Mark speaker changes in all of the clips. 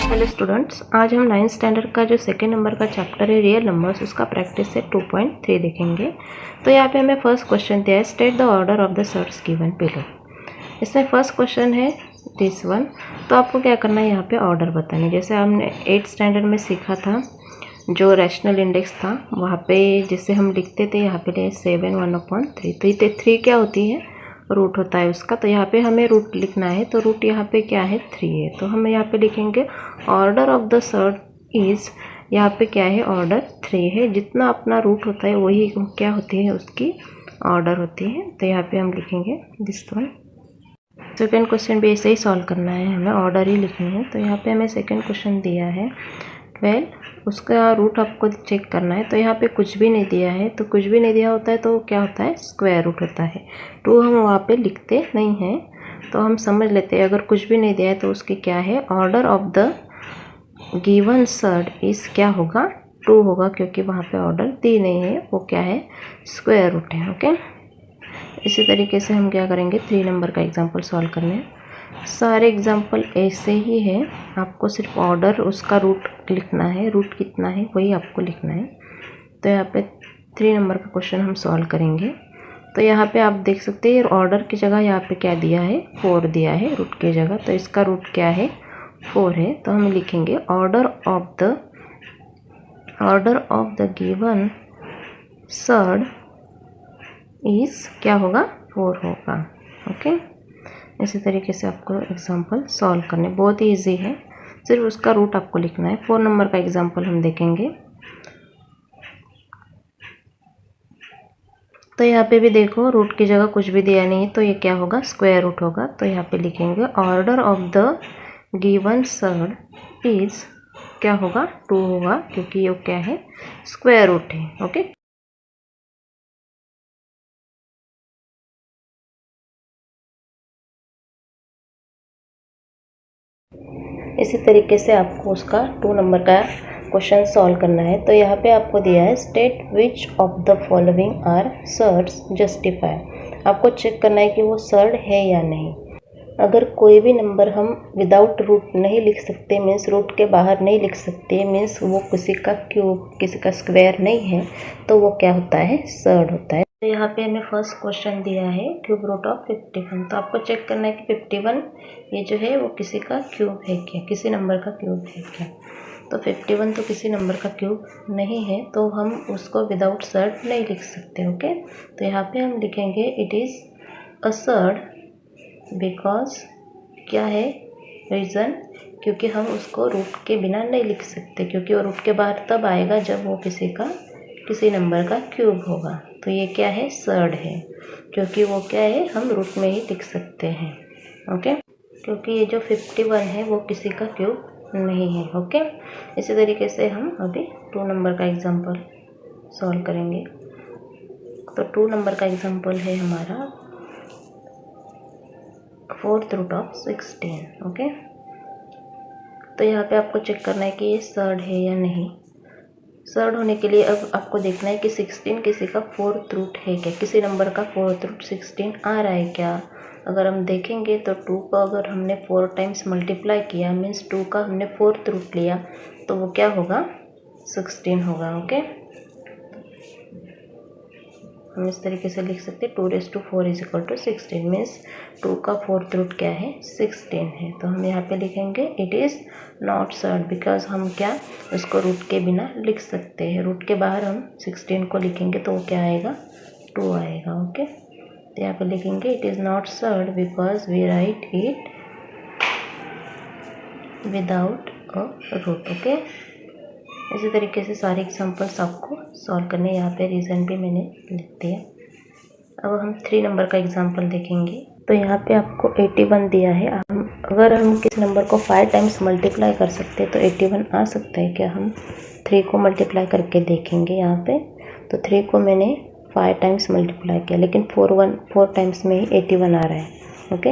Speaker 1: Hello students, आज हम 9th standard का जो सेकेंड नंबर का चैप्टर है रियल नंबर्स, उसका प्रैक्टिस सेट 2.3 देखेंगे। तो यहाँ पे हमें फर्स्ट क्वेश्चन दिया है, state the order of the surds given below. इसमें फर्स्ट क्वेश्चन है दिस वन। तो आपको क्या करना है, यहाँ पे ऑर्डर बताना। जैसे हमने 8th स्टैंडर्ड में सीखा था, जो रैशनल इंडेक्स था वहाँ पे जैसे हम लिखते थे यहाँ पे 7 1/3। तो ये 3 क्या होती है, रूट होता है उसका। तो यहाँ पे हमें रूट लिखना है, तो रूट यहाँ पे क्या है, 3 है। तो हम यहाँ पे लिखेंगे order of the surd is, यहाँ पे क्या है, ऑर्डर 3 है। जितना अपना रूट होता है वही क्या होती है, उसकी ऑर्डर होती है। तो यहाँ पे हम लिखेंगे दिस वन। सेकेंड क्वेश्चन भी ऐसे ही सॉल्व करना है, हमें ऑर्डर ही लिखनी है। तो यहाँ पे हमें सेकेंड क्वेश्चन दिया है 12, उसका रूट आपको चेक करना है। तो यहाँ पे कुछ भी नहीं दिया है, तो कुछ भी नहीं दिया होता है तो क्या होता है, स्क्वायर रूट होता है। 2 हम वहाँ पे लिखते नहीं हैं, तो हम समझ लेते हैं अगर कुछ भी नहीं दिया है तो उसकी क्या है, order of the given surd is क्या होगा, 2 होगा, क्योंकि वहाँ पे ऑर्डर दी नहीं है, वो क्या है, स्क्वायर रूट है। ओके, इसी तरीके से हम क्या करेंगे, 3 नंबर का एग्जाम्पल सॉल्व करने हैं। सारे एग्जाम्पल ऐसे ही है, आपको सिर्फ ऑर्डर उसका रूट लिखना है, रूट कितना है वही आपको लिखना है। तो यहाँ पे 3 नंबर का क्वेश्चन हम सॉल्व करेंगे। तो यहाँ पे आप देख सकते हैं ऑर्डर की जगह यहाँ पे क्या दिया है, 4 दिया है रूट की जगह। तो इसका रूट क्या है, 4 है। तो हम लिखेंगे order of the given surd इस क्या होगा, 4 होगा। ओके, इसी तरीके से आपको एग्जाम्पल सॉल्व करने, बहुत ही ईजी है, सिर्फ उसका रूट आपको लिखना है। 4 नंबर का एग्जाम्पल हम देखेंगे। तो यहाँ पे भी देखो रूट की जगह कुछ भी दिया नहीं है, तो ये क्या होगा, स्क्वायर रूट होगा। तो यहाँ पे लिखेंगे order of the given surd is क्या होगा, 2 होगा, क्योंकि ये क्या है, स्क्वायर रूट है। ओके, इसी तरीके से आपको उसका 2 नंबर का क्वेश्चन सॉल्व करना है। तो यहाँ पे आपको दिया है state which of the following are surds justify. आपको चेक करना है कि वो सर्ड है या नहीं। अगर कोई भी नंबर हम विदाउट रूट नहीं लिख सकते, मीन्स रूट के बाहर नहीं लिख सकते, मीन्स वो किसी का क्यूब, किसी का स्क्वायर नहीं है, तो वो क्या होता है, सर्ड होता है। तो यहाँ पे हमें फर्स्ट क्वेश्चन दिया है क्यूब रूट ऑफ 51। तो आपको चेक करना है कि 51 ये जो है वो किसी का क्यूब है क्या, किसी नंबर का क्यूब है क्या। तो 51 तो किसी नंबर का क्यूब नहीं है, तो हम उसको विदाउट सर्ड नहीं लिख सकते। ओके, तो यहाँ पे हम लिखेंगे it is a surd because क्या है, रीज़न, क्योंकि हम उसको रूट के बिना नहीं लिख सकते, क्योंकि वो रूट के बाहर तब आएगा जब वो किसी नंबर का क्यूब होगा। तो ये क्या है, सर्ड है, क्योंकि वो क्या है, हम रूट में ही लिख सकते हैं। ओके, क्योंकि ये जो 51 है वो किसी का क्यूब नहीं है। ओके, इसी तरीके से हम अभी 2 नंबर का एग्जाम्पल सॉल्व करेंगे। तो 2 नंबर का एग्जाम्पल है हमारा 4th रूट ऑफ 16। ओके, तो यहाँ पे आपको चेक करना है कि ये सर्ड है या नहीं। सर्ड होने के लिए अब आपको देखना है कि 16 किसी का 4th रूट है क्या, किसी नंबर का 4th रूट 16 आ रहा है क्या। अगर हम देखेंगे तो 2 को अगर हमने 4 टाइम्स मल्टीप्लाई किया, मीन्स 2 का हमने 4th रूट लिया, तो वो क्या होगा, 16 होगा। ओके, हम इस तरीके से लिख सकते हैं 2⁴ इज इक्वल टू 16, मीन्स 2 का 4th रूट क्या है, 16 है। तो हम यहाँ पे लिखेंगे it is not surd, because हम क्या उसको रूट के बिना लिख सकते हैं। रूट के बाहर हम 16 को लिखेंगे तो वो क्या आएगा, 2 आएगा। ओके, तो यहाँ पे लिखेंगे it is not surd because we write it without a root. Okay, इसी तरीके से सारे एग्जांपल्स आपको सॉल्व करने, यहाँ पे रीज़न भी मैंने लिख दिया। अब हम 3 नंबर का एग्जांपल देखेंगे। तो यहाँ पे आपको 81 दिया है। अगर हम किस नंबर को 5 टाइम्स मल्टीप्लाई कर सकते हैं तो 81 आ सकता है क्या, हम 3 को मल्टीप्लाई करके देखेंगे। यहाँ पे तो 3 को मैंने 5 टाइम्स मल्टीप्लाई किया, लेकिन 4 टाइम्स में ही 81 आ रहा है। ओके,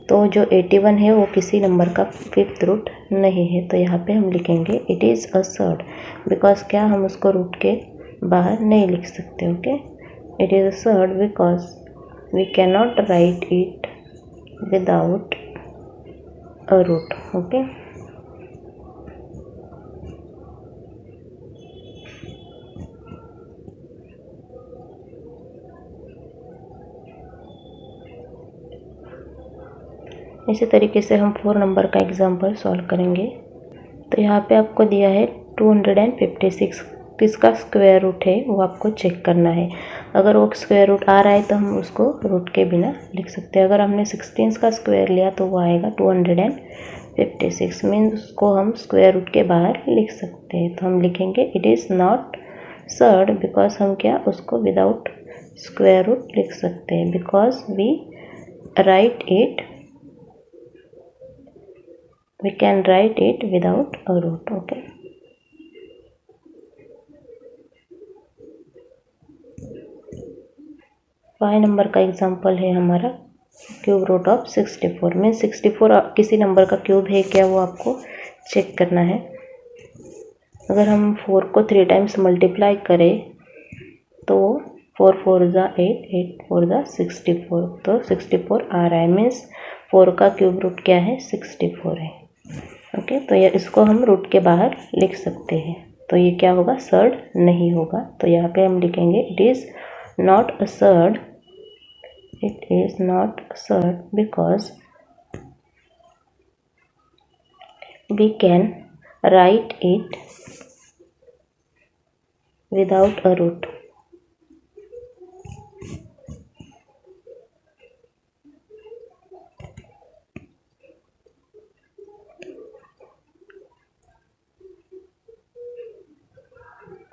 Speaker 1: तो जो 81 है वो किसी नंबर का 5th रूट नहीं है। तो यहाँ पे हम लिखेंगे it is a surd, because क्या हम उसको रूट के बाहर नहीं लिख सकते। Okay, it is a surd because we can not write it without a root. Okay, इसी तरीके से हम 4 नंबर का एग्जाम्पल सॉल्व करेंगे। तो यहाँ पे आपको दिया है 256, किसका स्क्वायर रूट है वो आपको चेक करना है। अगर वो स्क्वायर रूट आ रहा है तो हम उसको रूट के बिना लिख सकते हैं। अगर हमने 16 का स्क्वायर लिया तो वो आएगा 256, मीन्स उसको हम स्क्वायर रूट के बाहर लिख सकते हैं। तो हम लिखेंगे it is not surd, because हम क्या उसको विदाउट स्क्वायर रूट लिख सकते हैं, because we write it, we can write it without a root. Okay, 5 नंबर का एग्जाम्पल है हमारा क्यूब रूट ऑफ 64, मीन 64 किसी नंबर का क्यूब है क्या वो आपको चेक करना है। अगर हम 4 को 3 टाइम्स मल्टीप्लाई करें तो 4 4 ज़ा 8, 8 4 ज़ा 64, तो 64 आ रहा है, मीन्स 4 का क्यूब रूट क्या है 64 है। ओके, तो ये इसको हम रूट के बाहर लिख सकते हैं। तो ये क्या होगा, सर्ड नहीं होगा। तो यहाँ पे हम लिखेंगे it is not a surd, it is not surd because we can write it without a root.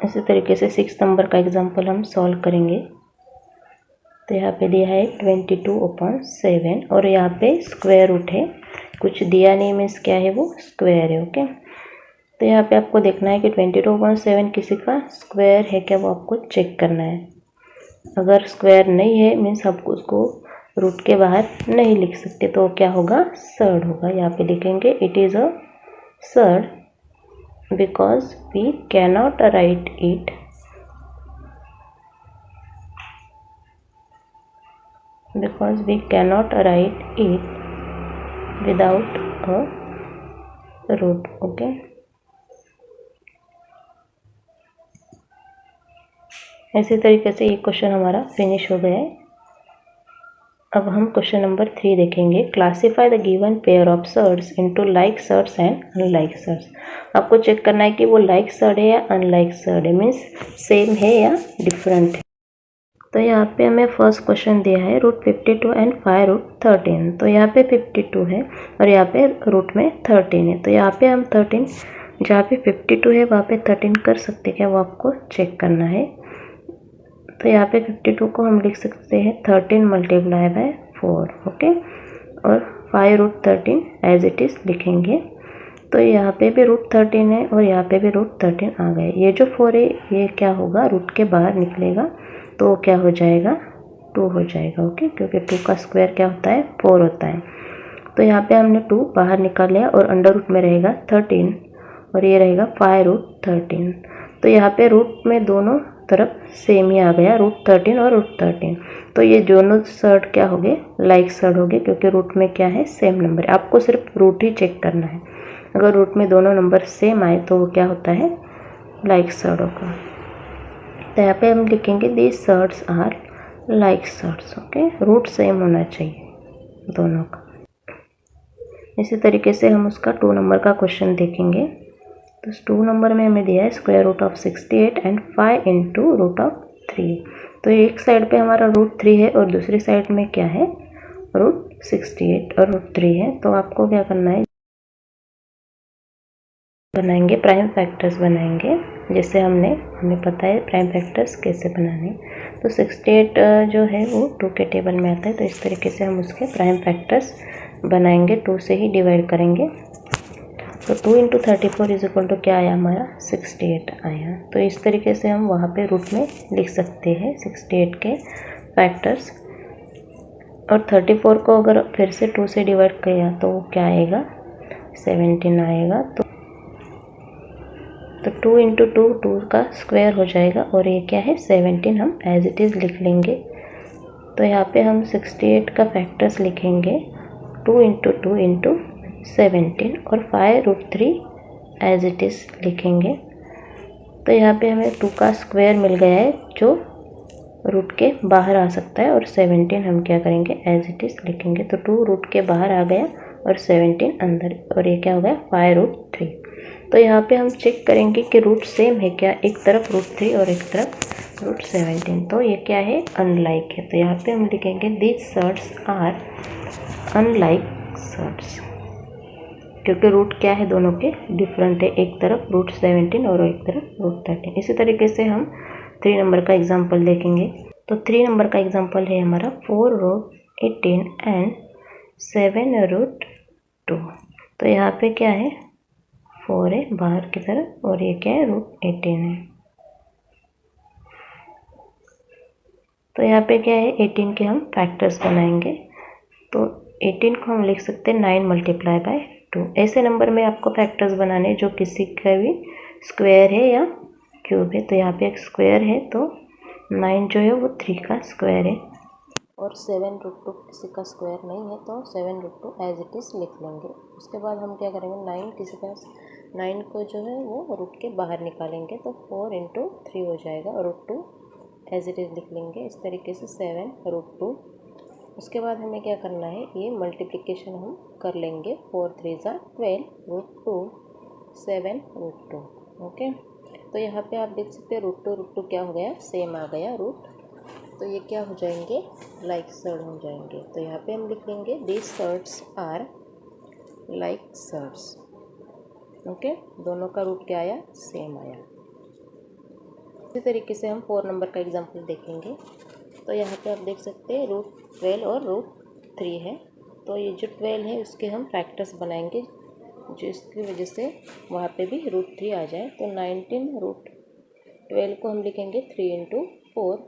Speaker 1: इसी तरीके से 6 नंबर का एग्जाम्पल हम सॉल्व करेंगे। तो यहाँ पे दिया है 22/7 और यहाँ पे स्क्वायर रूट है, कुछ दिया नहीं, मीन्स क्या है वो स्क्वायर है। ओके, तो यहाँ पे आपको देखना है कि 22/7 किसी का स्क्वायर है क्या, वो आपको चेक करना है। अगर स्क्वायर नहीं है मीन्स आप उसको रूट के बाहर नहीं लिख सकते, तो क्या होगा, सर्ड होगा। यहाँ पे लिखेंगे it is a surd because we cannot write it without a root. Okay, इसी तरीके से ये क्वेश्चन हमारा फिनिश हो गया है। अब हम क्वेश्चन नंबर 3 देखेंगे। Classify the given pair of surds into like surds and unlike surds. आपको चेक करना है कि वो लाइक सर्ड है या अनलाइक सर्ड है, मीन्स सेम है या डिफरेंट है। तो यहाँ पे हमें फर्स्ट क्वेश्चन दिया है √52 एंड 5√13। तो यहाँ पे 52 है और यहाँ पे रूट में 13 है। तो यहाँ पे हम 13, जहाँ पे 52 है वहाँ पे 13 कर सकते क्या, वो आपको चेक करना है। तो यहाँ पे 52 को हम लिख सकते हैं 13 मल्टीप्लाई बाय 4। ओके, और 5√13 एज इट इज़ लिखेंगे। तो यहाँ पे भी √13 है और यहाँ पे भी √13 आ गए। ये जो 4 है ये क्या होगा, रूट के बाहर निकलेगा, तो क्या हो जाएगा, 2 हो जाएगा। ओके, क्योंकि 2 का स्क्वायर क्या होता है, 4 होता है। तो यहाँ पे हमने 2 बाहर निकाल लिया और अंडर रूट में रहेगा 13 और ये रहेगा 5√13। तो यहाँ पे रूट में दोनों तरफ सेम ही आ गया, √13 और √13। तो ये दोनों सर्ड क्या हो गए, लाइक सर्ड हो गए, क्योंकि रूट में क्या है, सेम नंबर है। आपको सिर्फ रूट ही चेक करना है। अगर रूट में दोनों नंबर सेम आए तो वो क्या होता है, लाइक सर्ड होगा। तो यहाँ पे हम लिखेंगे these surds are like surds. Okay, root same होना चाहिए दोनों का। इसी तरीके से हम उसका 2 नंबर का क्वेश्चन देखेंगे। तो 2 नंबर में हमें दिया है square root of 68 and 5 into √3। तो एक साइड पे हमारा √3 है और दूसरी साइड में क्या है, √68 और √3 है। तो आपको क्या करना है, बनाएंगे प्राइम फैक्टर्स बनाएंगे, जैसे हमें पता है प्राइम फैक्टर्स कैसे बनाने। तो 68 जो है वो 2 के टेबल में आता है, तो इस तरीके से हम उसके प्राइम फैक्टर्स बनाएंगे, 2 से ही डिवाइड करेंगे। तो 2 इंटू 34 इज इक्वल टू क्या आया हमारा, 68 आया। तो इस तरीके से हम वहाँ पे रूट में लिख सकते हैं 68 के फैक्टर्स। और 34 को अगर फिर से 2 से डिवाइड किया तो क्या आएगा, 17 आएगा। तो 2 इंटू 2 2 का स्क्वायर हो जाएगा और ये क्या है, 17 हम एज इट इज़ लिख लेंगे। तो यहाँ पे हम 68 का फैक्टर्स लिखेंगे 2 इंटू 2 इंटू 17 और 5√3 एज इट इज़ लिखेंगे। तो यहाँ पे हमें 2 का स्क्वायर मिल गया है जो रूट के बाहर आ सकता है और 17 हम क्या करेंगे एज इट इज़ लिखेंगे। तो 2 रूट के बाहर आ गया और 17 अंदर, और ये क्या हो गया 5√3। तो यहाँ पे हम चेक करेंगे कि रूट सेम है क्या, एक तरफ √3 और एक तरफ √17। तो ये क्या है अनलाइक है। तो यहाँ पे हम लिखेंगे these surds are unlike surds, क्योंकि रूट क्या है दोनों के डिफरेंट है, एक तरफ √17 और एक तरफ √13। इसी तरीके से हम 3 नंबर का एग्जाम्पल देखेंगे। तो 3 नंबर का एग्जाम्पल है हमारा 4√18 एंड 7√2। तो यहाँ पे क्या है 4 है बाहर की तरफ और ये क्या है √18 है। तो यहाँ पे क्या है 18 के हम फैक्टर्स बनाएंगे। तो 18 को हम लिख सकते हैं 9 × 2। ऐसे नंबर में आपको फैक्टर्स बनाने जो किसी का भी स्क्वायर है या क्यूब है। तो यहाँ पे एक स्क्वायर है तो 9 जो है वो 3 का स्क्वायर है और 7√2 किसी का स्क्वायर नहीं है, तो 7√2 एज इट इज़ लिख लेंगे। उसके बाद हम क्या करेंगे 9 को जो है वो रूट के बाहर निकालेंगे तो 4 × 3 हो जाएगा और √2 एज इट इज़ लिख लेंगे। इस तरीके से 7√2। उसके बाद हमें क्या करना है, ये मल्टीप्लिकेशन हम कर लेंगे। 4 3 12 √2 7√2। ओके, तो यहाँ पे आप देख सकते हैं √2 क्या हो गया सेम आ गया रूट। तो ये क्या हो जाएंगे लाइक सर्ड हो जाएंगे। तो यहाँ पे हम लिख लेंगे these surds are like surds. Okay, दोनों का रूट क्या आया सेम आया। इसी तरीके से हम 4 नंबर का एग्जांपल देखेंगे। तो यहाँ पे आप देख सकते हैं √12 और √3 है। तो ये जो 12 है उसके हम फैक्टर्स बनाएंगे जिसकी वजह से वहाँ पे भी √3 आ जाए। तो 19√12 को हम लिखेंगे 3 × 4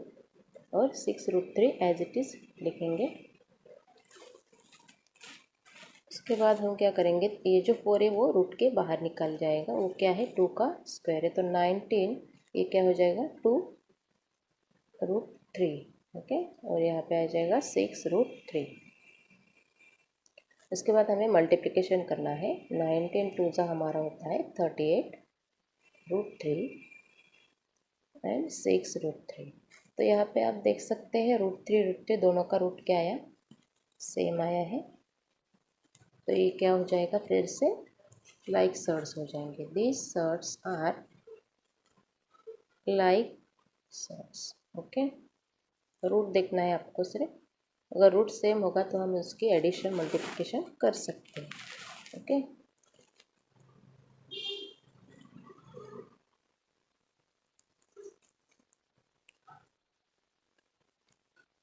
Speaker 1: और 6√3 एज इट इज़ लिखेंगे। उसके बाद हम क्या करेंगे, ये जो 4 है वो रूट के बाहर निकल जाएगा, वो क्या है 2 का स्क्वायर है। तो 19 ये क्या हो जाएगा 2√3। ओके, और यहाँ पे आ जाएगा 6√3। उसके बाद हमें मल्टीप्लिकेशन करना है। 19 2 हमारा होता है 38√3 एंड 6√3। तो यहाँ पे आप देख सकते हैं √3 दोनों का रूट क्या आया सेम आया है। तो ये क्या हो जाएगा फिर से लाइक सर्ट्स हो जाएंगे। These surds are like surds. Okay, root देखना है आपको सिर्फ, अगर रूट सेम होगा तो हम उसकी एडिशन मल्टीप्लिकेशन कर सकते हैं। ओके,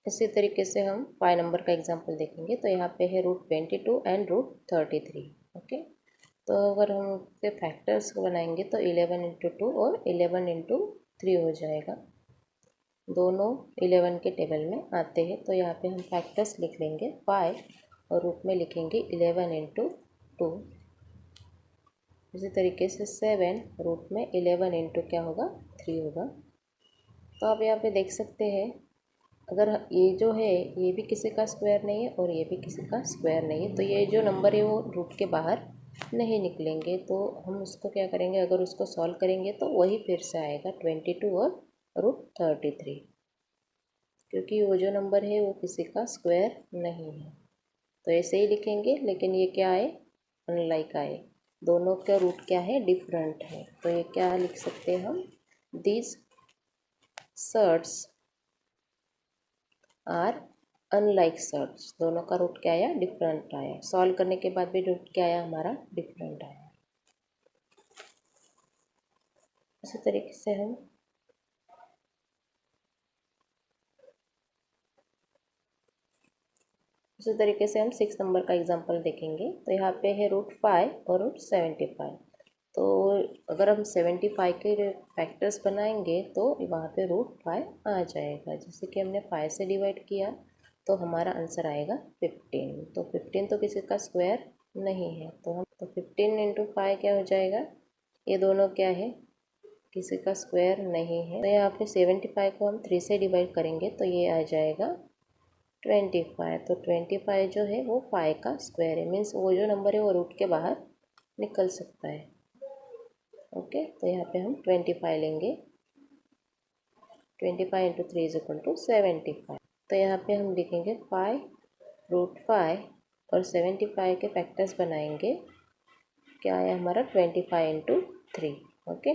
Speaker 1: इसी तरीके से हम 5 नंबर का एग्जांपल देखेंगे। तो यहाँ पे है √22 एंड √33। ओके, तो अगर हम इसके फैक्टर्स को बनाएंगे तो 11 × 2 और 11 × 3 हो जाएगा। दोनों 11 के टेबल में आते हैं। तो यहाँ पे हम फैक्टर्स लिख लेंगे 5 और रूट में लिखेंगे 11 × 2। इसी तरीके से 7 रूट में 11 × क्या होगा 3 होगा। तो आप यहाँ पे देख सकते हैं अगर ये जो है ये भी किसी का स्क्वायर नहीं है और ये भी किसी का स्क्वायर नहीं है, तो ये जो नंबर है वो रूट के बाहर नहीं निकलेंगे। तो हम उसको क्या करेंगे, अगर उसको सॉल्व करेंगे तो वही फिर से आएगा 22 और √33, क्योंकि वो जो नंबर है वो किसी का स्क्वायर नहीं है। तो ऐसे ही लिखेंगे, लेकिन ये क्या आए अनलाइक आए, दोनों का रूट क्या है डिफरेंट है। तो ये क्या लिख सकते हैं हम, these surds are unlike surds. दोनों का रूट क्या आया डिफरेंट आया, सॉल्व करने के बाद भी रूट क्या आया हमारा डिफरेंट आया। इसी तरीके से हम उसी तरीके से हम 6 नंबर का एग्जांपल देखेंगे। तो यहाँ पे है √5 और √75। तो अगर हम 75 के फैक्टर्स बनाएंगे तो वहाँ पे √5 आ जाएगा। जैसे कि हमने 5 से डिवाइड किया तो हमारा आंसर आएगा 15। तो 15 तो किसी का स्क्वायर नहीं है, तो 15 × 5 क्या हो जाएगा, ये दोनों क्या है किसी का स्क्वायर नहीं है। तो यहाँ पे 75 को हम 3 से डिवाइड करेंगे तो ये आ जाएगा 25। तो 25 जो है वो 5 का स्क्वायर है, मीन्स वो जो नंबर है वो रूट के बाहर निकल सकता है। ओके, तो यहाँ पे हम 25 लेंगे। 25 इंटू 3 इज इक्वल टू 75। तो यहाँ पे हम लिखेंगे 5√5 और 75 के फैक्टर्स बनाएंगे। क्या है हमारा 25 इंटू 3। ओके,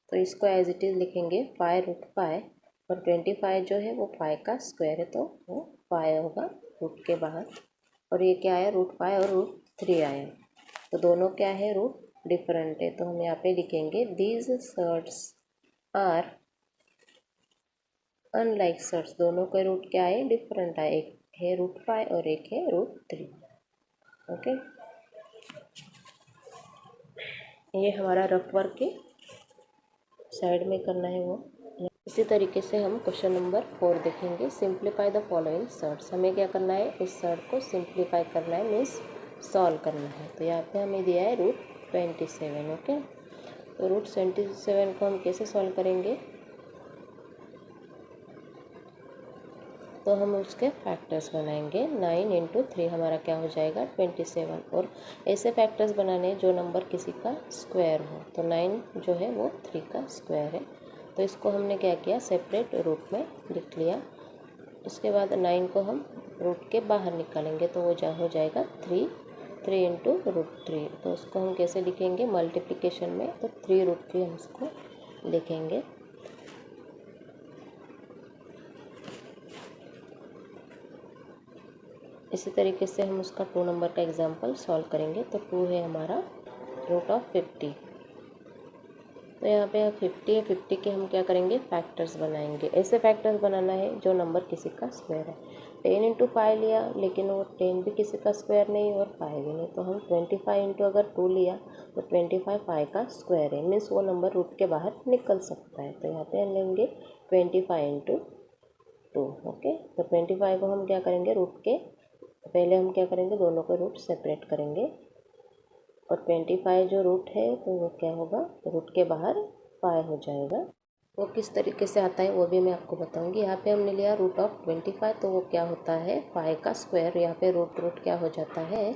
Speaker 1: तो इसको एज इट इज़ लिखेंगे 5√5 और 25 जो है वो 5 का स्क्वायर है, तो वो 5 होगा रूट के बाहर। और ये क्या आया, √5 और √3 आया, तो दोनों क्या है, रूट डिफरेंट है। तो हम यहाँ पे लिखेंगे these surds are unlike surds. दोनों के रूट क्या है, डिफरेंट है, एक है √5 और एक है √3। ओके, ये हमारा रफ वर्क है, साइड में करना है वो। इसी तरीके से हम क्वेश्चन नंबर 4 देखेंगे। Simplify the following surds. हमें क्या करना है, इस सर्ट को सिंप्लीफाई करना है, मीन्स सॉल्व करना है। तो यहाँ पे हमें दिया है √27। ओके, तो √27 को हम कैसे सॉल्व करेंगे, तो हम उसके फैक्टर्स बनाएंगे। 9 इंटू 3 हमारा क्या हो जाएगा, 27। और ऐसे फैक्टर्स बनाने जो नंबर किसी का स्क्वायर हो, तो 9 जो है वो 3 का स्क्वायर है। तो इसको हमने क्या किया, सेपरेट रूट में लिख लिया। उसके बाद 9 को हम रूट के बाहर निकालेंगे, तो वो हो जाएगा 3 इंटू √3। तो उसको हम कैसे लिखेंगे, मल्टीप्लिकेशन में, तो 3√3 हम उसको लिखेंगे। इसी तरीके से हम उसका 2 नंबर का एग्जाम्पल सॉल्व करेंगे। तो 2 है हमारा √50। तो यहाँ पे 50 है, 50 के हम क्या करेंगे, फैक्टर्स बनाएंगे। ऐसे फैक्टर्स बनाना है जो नंबर किसी का स्क्वायर है। 10 इंटू 5 लिया, लेकिन वो 10 भी किसी का स्क्वायर नहीं और 5 भी नहीं, तो हम 25 इंटू अगर 2 लिया तो 25 5 का स्क्वायर है, मीन्स वो नंबर रूट के बाहर निकल सकता है। तो यहाँ पे हम लेंगे 25 इंटू 2। ओके, तो 25 को हम क्या करेंगे, रूट के पहले हम क्या करेंगे, दोनों के रूट सेपरेट करेंगे। और 25 जो रूट है तो वो क्या होगा, रूट के बाहर 5 हो जाएगा। वो किस तरीके से आता है वो भी मैं आपको बताऊंगी। यहाँ पे हमने लिया √25, तो वो क्या होता है, 5 का स्क्वायर। यहाँ पे रूट क्या हो जाता है,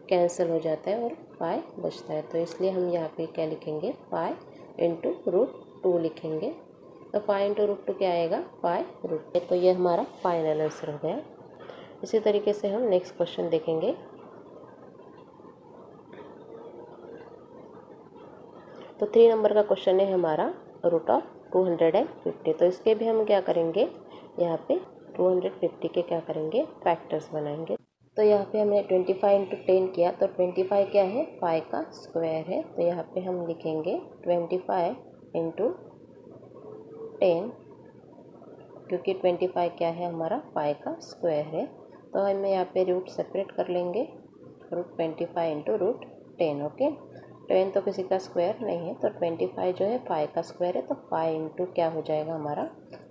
Speaker 1: कैंसिल हो जाता है और 5 बचता है। तो इसलिए हम यहाँ पे क्या लिखेंगे, 5 इंटू √2 लिखेंगे। तो 5 इंटू √2 क्या आएगा, 5√2। तो ये हमारा फाइनल आंसर हो गया। इसी तरीके से हम नेक्स्ट क्वेश्चन देखेंगे। तो 3 नंबर का क्वेश्चन है हमारा √250। तो इसके भी हम क्या करेंगे, यहाँ पे 250 के क्या करेंगे, फैक्टर्स बनाएंगे। तो यहाँ पे हमने 25 इंटू 10 किया, तो 25 क्या है, 5 का स्क्वायर है। तो यहाँ पे हम लिखेंगे 25 इंटू 10, क्योंकि 25 क्या है हमारा 5 का स्क्वायर है। तो हम यहाँ पे रूट सेपरेट कर लेंगे, √25 इंटू √10। ओके, 10 तो किसी का स्क्वायर नहीं है, तो 25 जो है 5 का स्क्वायर है, तो 5 इंटू क्या हो जाएगा हमारा,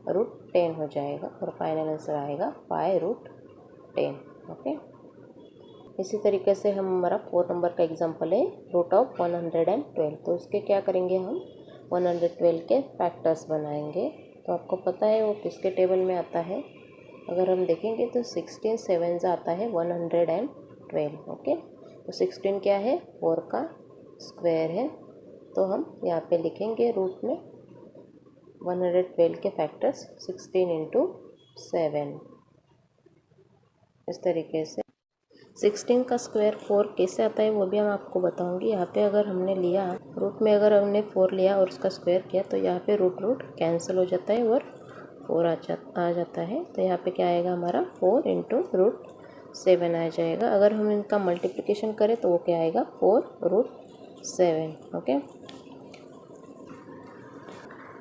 Speaker 1: √10 हो जाएगा। और फाइनल आंसर आएगा 5√10। ओके, इसी तरीके से हम हमारा 4 नंबर का एग्जांपल है √112। तो उसके क्या करेंगे, हम 112 के फैक्टर्स बनाएंगे। तो आपको पता है वो किसके टेबल में आता है, अगर हम देखेंगे तो 16 7 आता है 112। ओके, तो 16 क्या है, 4 का स्क्वायर है। तो हम यहाँ पे लिखेंगे रूट में 112 के फैक्टर्स 16 इंटू 7। इस तरीके से 16 का स्क्वायर 4 कैसे आता है वो भी हम आपको बताऊंगी। यहाँ पे अगर हमने लिया रूट में, अगर हमने 4 लिया और उसका स्क्वायर किया, तो यहाँ पे रूट कैंसिल हो जाता है और 4 आ जाता है। तो यहाँ पे क्या आएगा हमारा, 4 इंटू √7 आ जाएगा। अगर हम इनका मल्टीप्लिकेशन करें तो वो क्या आएगा, 4√7। ओके,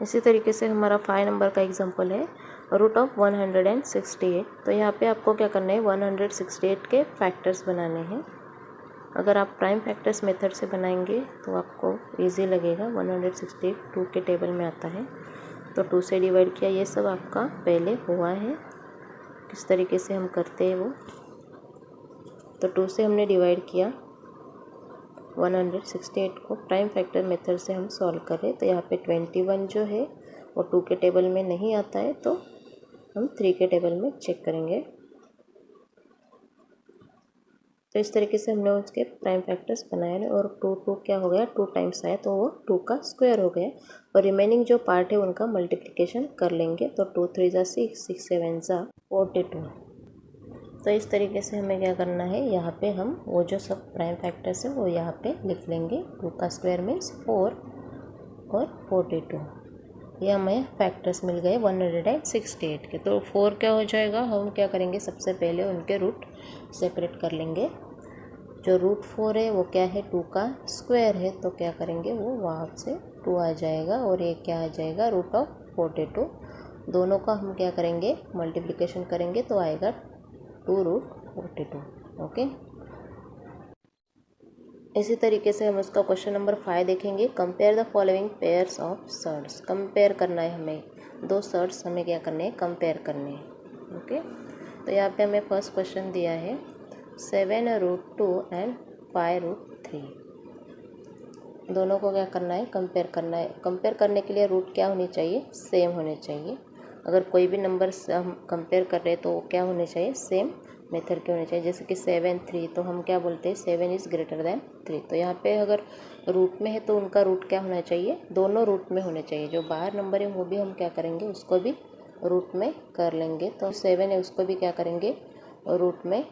Speaker 1: इसी तरीके से हमारा 5 नंबर का एग्जांपल है √168। तो यहाँ पे आपको क्या करना है, 168 के फैक्टर्स बनाने हैं। अगर आप प्राइम फैक्टर्स मेथड से बनाएंगे तो आपको इजी लगेगा। 168 2 के टेबल में आता है, तो 2 से डिवाइड किया। ये सब आपका पहले हुआ है, किस तरीके से हम करते हैं वो। तो 2 से हमने डिवाइड किया 168 को, प्राइम फैक्टर मेथड से हम सॉल्व कर रहे। तो यहाँ पे 21 जो है वो 2 के टेबल में नहीं आता है, तो हम 3 के टेबल में चेक करेंगे। तो इस तरीके से हमने उसके प्राइम फैक्टर्स बनाए और 2 क्या हो गया, 2 टाइम्स आया तो वो 2 का स्क्वायर हो गया और रिमेनिंग जो पार्ट है उनका मल्टीप्लिकेशन कर लेंगे। तो 2 3 ज़ा 6, 6 7 ज़ा 42। तो इस तरीके से हमें क्या करना है, यहाँ पे हम वो जो सब प्राइम फैक्टर्स है वो यहाँ पे लिख लेंगे। 2 का स्क्वायर मीन्स 4 और 42, ये हमें फैक्टर्स मिल गए 168 के। तो 4 क्या हो जाएगा, हम क्या करेंगे, सबसे पहले उनके रूट सेपरेट कर लेंगे। जो √4 है वो क्या है, 2 का स्क्वायर है, तो क्या करेंगे वो वहाँ से 2 आ जाएगा और ये क्या आ जाएगा, √42। दोनों का हम क्या करेंगे, मल्टीप्लिकेशन करेंगे तो आएगा 2√42। ओके, इसी तरीके से हम उसका क्वेश्चन नंबर 5 देखेंगे। Compare the following pairs of surds. Compare करना है हमें, 2 सर्ट्स हमें क्या करने हैं, कंपेयर करने हैं। ओके, तो यहाँ पे हमें फर्स्ट क्वेश्चन दिया है 7√2 एंड 5√3। दोनों को क्या करना है, कंपेयर करना है। कंपेयर करने के लिए रूट क्या होनी चाहिए, सेम होने चाहिए। अगर कोई भी नंबर से हम कंपेयर कर रहे हैं तो क्या होने चाहिए, सेम मेथड के होने चाहिए। जैसे कि 7 3, तो हम क्या बोलते हैं, 7 इज़ ग्रेटर देन 3। तो यहाँ पे अगर रूट में है तो उनका रूट क्या होना चाहिए, दोनों रूट में होने चाहिए। जो बाहर नंबर है वो भी हम क्या करेंगे, उसको भी रूट में कर लेंगे। तो 7 है उसको भी क्या करेंगे, रूट में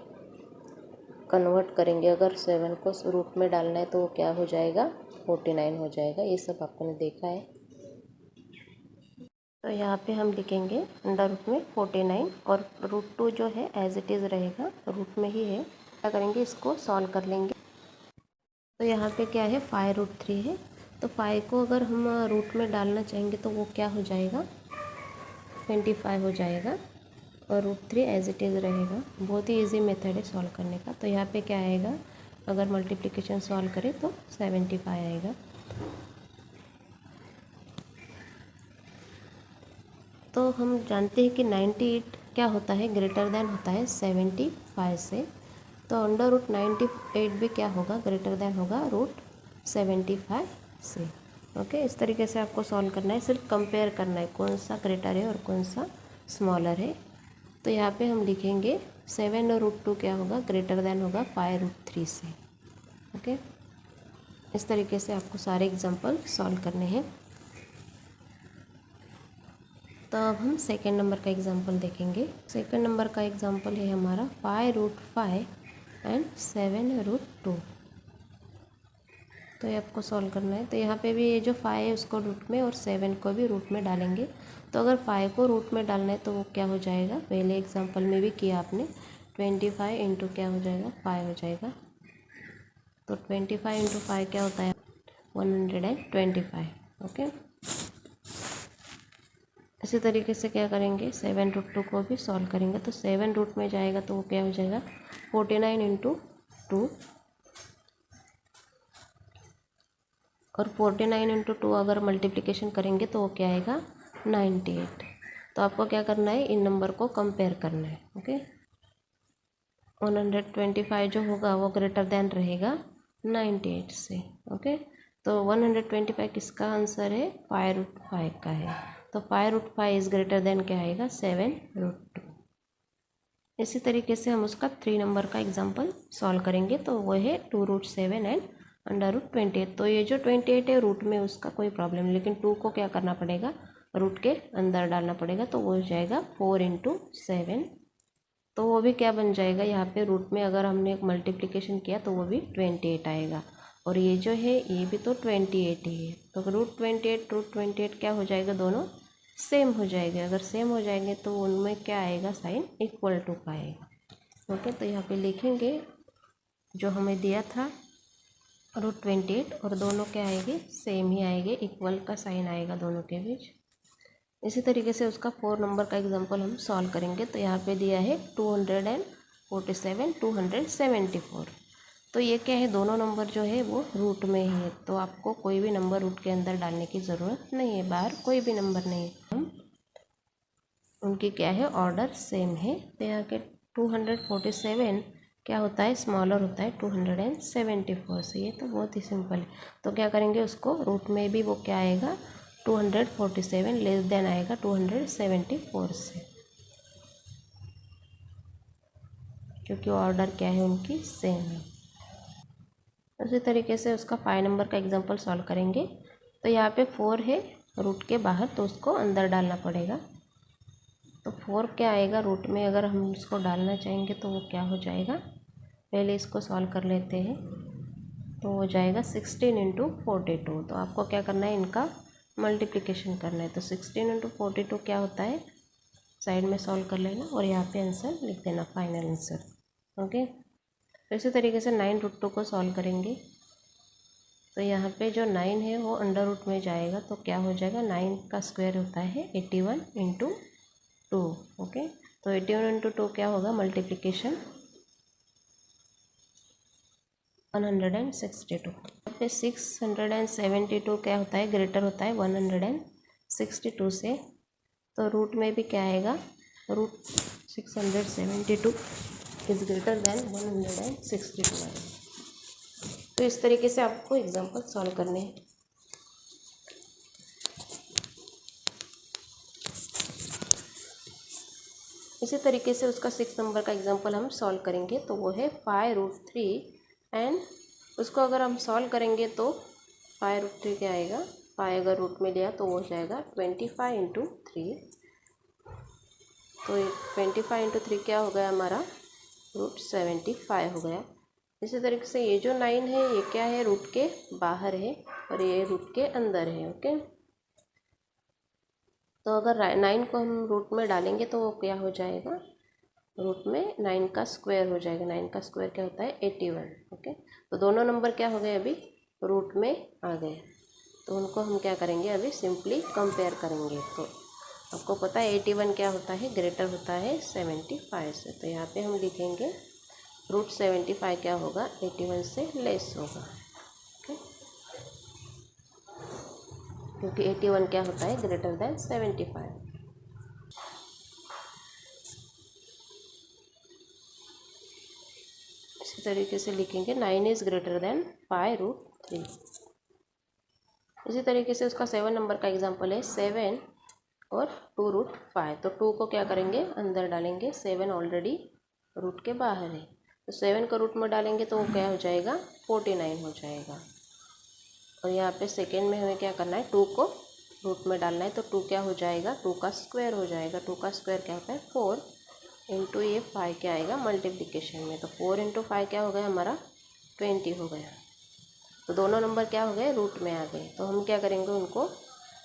Speaker 1: कन्वर्ट करेंगे। अगर 7 को रूट में डालना है तो वो क्या हो जाएगा, 49 हो जाएगा। ये सब आपने देखा है। तो यहाँ पे हम लिखेंगे अंडर रूट में 49 और √2 जो है एज इट इज़ रहेगा, रूट में ही है। क्या करेंगे, इसको सॉल्व कर लेंगे। तो यहाँ पे क्या है, 5√3 है। तो 5 को अगर हम रूट में डालना चाहेंगे तो वो क्या हो जाएगा, 25 हो जाएगा और √3 एज इट इज़ रहेगा। बहुत ही इजी मेथड है सॉल्व करने का। तो यहाँ पे क्या आएगा, अगर मल्टीप्लिकेशन सॉल्व करें तो 75 आएगा। तो हम जानते हैं कि 98 क्या होता है, ग्रेटर देन होता है 75 से। तो अंडर रूट 98 भी क्या होगा, ग्रेटर देन होगा √75 से। ओके, इस तरीके से आपको सॉल्व करना है। सिर्फ कंपेयर करना है कौन सा ग्रेटर है और कौन सा स्मॉलर है। तो यहाँ पे हम लिखेंगे 7 और √2 क्या होगा, ग्रेटर देन होगा 5√3 से। ओके, इस तरीके से आपको सारे एग्जाम्पल सॉल्व करने हैं। तो अब हम सेकेंड नंबर का एग्जाम्पल देखेंगे। सेकेंड नंबर का एग्जाम्पल है हमारा 5√5 एंड 7√2। तो ये आपको सॉल्व करना है। तो यहाँ पे भी ये जो 5 है उसको रूट में और 7 को भी रूट में डालेंगे। तो अगर 5 को रूट में डालना है तो वो क्या हो जाएगा, पहले एग्जाम्पल में भी किया आपने, 25 इंटू क्या हो जाएगा, 5 हो जाएगा। तो 25 इंटू 5 क्या होता है, 125। ओके, इसी तरीके से क्या करेंगे, 7√2 को भी सॉल्व करेंगे। तो 7 रूट में जाएगा तो वो क्या हो जाएगा, 49 इंटू 2 और 49 इंटू 2 अगर मल्टीप्लिकेशन करेंगे तो वो क्या आएगा, 98। तो आपको क्या करना है, इन नंबर को कंपेयर करना है। ओके, 125 जो होगा वो ग्रेटर देन रहेगा 98 से। ओके, तो 125 किसका आंसर है, 5√5 का है। तो 5√5 इज़ ग्रेटर देन क्या आएगा, 7√2। इसी तरीके से हम उसका 3 नंबर का एग्जाम्पल सॉल्व करेंगे। तो वो है 2√7 एंड √28। तो ये जो 28 है रूट में, उसका कोई प्रॉब्लम नहीं, लेकिन 2 को क्या करना पड़ेगा, रूट के अंदर डालना पड़ेगा। तो वो हो जाएगा 4 इंटू 7। तो वो भी क्या बन जाएगा, यहाँ पे रूट में अगर हमने मल्टीप्लिकेशन किया तो वो भी 28 आएगा। और ये जो है ये भी तो 28 ही है। तो √28 क्या हो जाएगा, दोनों सेम हो जाएंगे। अगर सेम हो जाएंगे तो उनमें क्या आएगा, साइन इक्वल टू का आएगा। ओके, तो यहाँ पे लिखेंगे जो हमें दिया था √28 और दोनों क्या आएंगे, सेम ही आएंगे, इक्वल का साइन आएगा दोनों के बीच। इसी तरीके से उसका 4 नंबर का एग्जांपल हम सॉल्व करेंगे। तो यहाँ पे दिया है 247 274। तो ये क्या है, दोनों नंबर जो है वो रूट में ही है। तो आपको कोई भी नंबर रूट के अंदर डालने की ज़रूरत नहीं है, बाहर कोई भी नंबर नहीं है। हम उनकी क्या है, ऑर्डर सेम है। तो यहाँ के 247 क्या होता है, स्मॉलर होता है 274 से। ये तो बहुत ही सिंपल है। तो क्या करेंगे, उसको रूट में भी वो क्या आएगा, 247 लेस देन आएगा 274 से। क्योंकि ऑर्डर क्या है उनकी सेम है। उसी तरीके से उसका 5 नंबर का एग्जांपल सॉल्व करेंगे। तो यहाँ पे 4 है रूट के बाहर, तो उसको अंदर डालना पड़ेगा। तो 4 क्या आएगा रूट में, अगर हम उसको डालना चाहेंगे तो वो क्या हो जाएगा, पहले इसको सॉल्व कर लेते हैं। तो हो जाएगा 16 इंटू 42। तो आपको क्या करना है, इनका मल्टीप्लिकेशन करना है। तो 16 इंटू 42 क्या होता है, साइड में सॉल्व कर लेना और यहाँ पे आंसर लिख देना, फाइनल आंसर। ओके, तो इसी तरीके से 9√2 को सॉल्व करेंगे। तो यहाँ पे जो 9 है वो अंडर रूट में जाएगा, तो क्या हो जाएगा, 9 का स्क्वायर होता है 81 इंटू 2। ओके, तो 81 इंटू 2 क्या होगा, मल्टीप्लिकेशन 162। यहाँ पे 672 क्या होता है, ग्रेटर होता है 162 से। तो रूट में भी क्या आएगा, रूट 672 इज ग्रेटर देन 162 आएगा। तो इस तरीके से आपको एग्जाम्पल सॉल्व करने हैं। इसी तरीके से उसका 6 नंबर का एग्जाम्पल हम सॉल्व करेंगे। तो वो है 5√3 एंड उसको अगर हम सॉल्व करेंगे तो 5√3 क्या आएगा, 5 अगर रूट में लिया तो वो हो जाएगा 25 इंटू 3। तो 25 इंटू 3 क्या हो गया हमारा, √75 हो गया। इसी तरीके से ये जो 9 है ये क्या है, रूट के बाहर है और ये रूट के अंदर है। ओके, तो अगर 9 को हम रूट में डालेंगे तो वो क्या हो जाएगा, रूट में 9 का स्क्वायर हो जाएगा। 9 का स्क्वायर क्या होता है, 81। ओके, तो दोनों नंबर क्या हो गए, अभी रूट में आ गए। तो उनको हम क्या करेंगे, अभी सिंपली कंपेयर करेंगे। तो आपको पता है 81 क्या होता है, ग्रेटर होता है 75 से। तो यहाँ पे हम लिखेंगे √75 क्या होगा, 81 से लेस होगा। ओके, क्योंकि 81 क्या होता है, ग्रेटर देन 75। इसी तरीके से लिखेंगे 9 इज़ ग्रेटर देन 5√3। इसी तरीके से उसका 7 नंबर का एग्जांपल है 7 और 2√5। तो 2 को क्या करेंगे, अंदर डालेंगे, 7 ऑलरेडी रूट के बाहर है। तो 7 को रूट में डालेंगे तो वो क्या हो जाएगा, 49 हो जाएगा। और यहाँ पे सेकेंड में हमें क्या करना है, 2 को रूट में डालना है। तो 2 क्या हो जाएगा, 2 का स्क्वायर हो जाएगा। 2 का स्क्वायर क्या होता है, 4 इंटू ये 5 क्या आएगा मल्टीप्लिकेशन में। तो 4 इंटू 5 क्या हो गया हमारा, 20 हो गया। तो दोनों नंबर क्या हो गए, रूट में आ गए। तो हम क्या करेंगे, उनको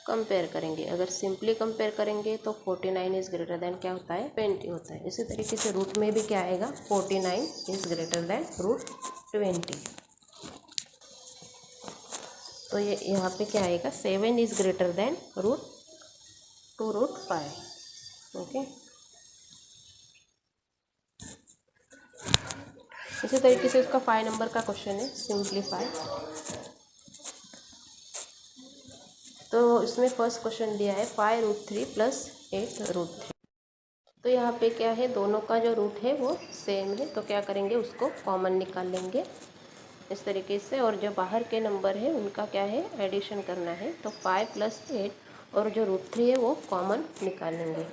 Speaker 1: कंपेयर करेंगे। अगर सिंपली कंपेयर करेंगे तो 49 इज़ ग्रेटर देन क्या होता है, 20 होता है। इसी तरीके से रूट में भी क्या आएगा, 49 इज़ ग्रेटर देन √20। तो ये यहाँ पे क्या आएगा, 7 इज़ ग्रेटर देन √2√5। ओके, इसी तरीके से उसका 5 नंबर का क्वेश्चन है सिंप्लीफाई। तो इसमें फर्स्ट क्वेश्चन दिया है 5√3 प्लस 8√3। तो यहाँ पे क्या है, दोनों का जो रूट है वो सेम है। तो क्या करेंगे, उसको कॉमन निकाल लेंगे इस तरीके से। और जो बाहर के नंबर है उनका क्या है, एडिशन करना है। तो 5 प्लस 8 और जो √3 है वो कॉमन निकाल लेंगे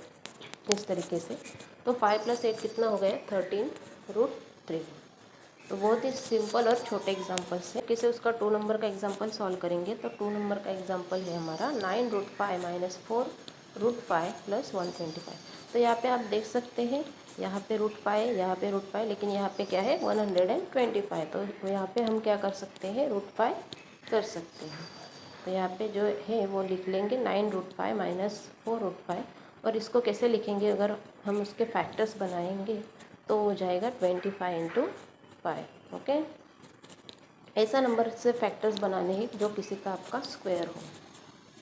Speaker 1: इस तरीके से। तो 5 प्लस 8 कितना हो गया, 13√3। तो बहुत ही सिंपल और छोटे एग्जाम्पल से किसे उसका 2 नंबर का एग्जाम्पल सॉल्व करेंगे। तो 2 नंबर का एग्जाम्पल है हमारा 9√5 माइनस 4√5 प्लस 125। तो यहाँ पे आप देख सकते हैं, यहाँ पे √5 है, यहाँ पे √5, लेकिन यहाँ पे क्या है 125। तो यहाँ पे हम क्या कर सकते हैं, √5 कर सकते हैं। तो यहाँ पे जो है वो लिख लेंगे 9√5 माइनस 4√5। और इसको कैसे लिखेंगे, अगर हम उसके फैक्टर्स बनाएंगे तो हो जाएगा 25 इंटू 5। ओके, ऐसा नंबर से फैक्टर्स बनाने हैं जो किसी का आपका स्क्वायर हो।